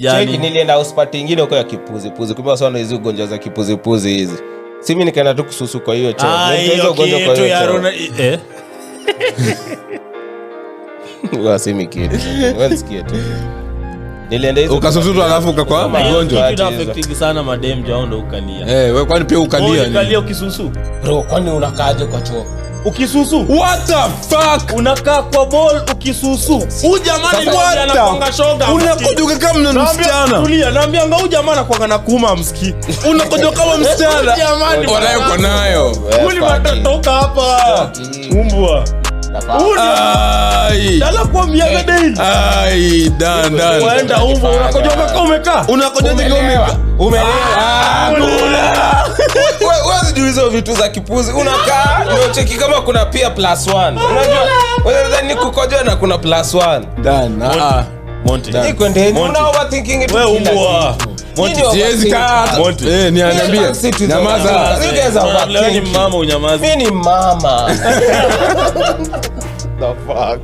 Cheki nilienda hospitali nyingine huko ya kipuzi. Kumbe sana hizo ugonjwa za kipuzi hizi. Si mimi nikaenda tu kususu kwa hiyo choo. Hiyo ugonjwa kwa hiyo. Wasemi kitu. Wewe sikia tu. Nilienda hizo ukasusu alafu ukakwa ugonjwa. Kitu affecting sana madem jao ndo ukalia. Wewe kwani pia ukalia ni? Ukalia ukisusu. Bro, kwani unakaaje kwa choo? Ukisusu. What the fuck? Unakaa kwa ball ukisusu. Huyu jamani anakuanga shoga. Unakuja kama msichana. Tulia, naambia huyu jamaa anakuanga na kuuma msikii. Unakuja kama msichana. Jamani wanayo nayo. Uli matatoka hapa. Umbwa. Dala kwa miaka daily. Dan. Waenda umbwa unakojoka kama umekaa. Unakojoka kama umekaa. Umeelewa? Wewe hizo vitu za kipuzi unakaa ndio cheki kama kuna pia +1. Unajua wewe ndani kukojoa na kuna +1. Dan. Monty. Ni kwende una overthinking it. Wewe umbwa. Monty siwezi kaa. Niambie. Nyamaza. Leo ni mama unyamaza. Mimi ni mama. The fuck.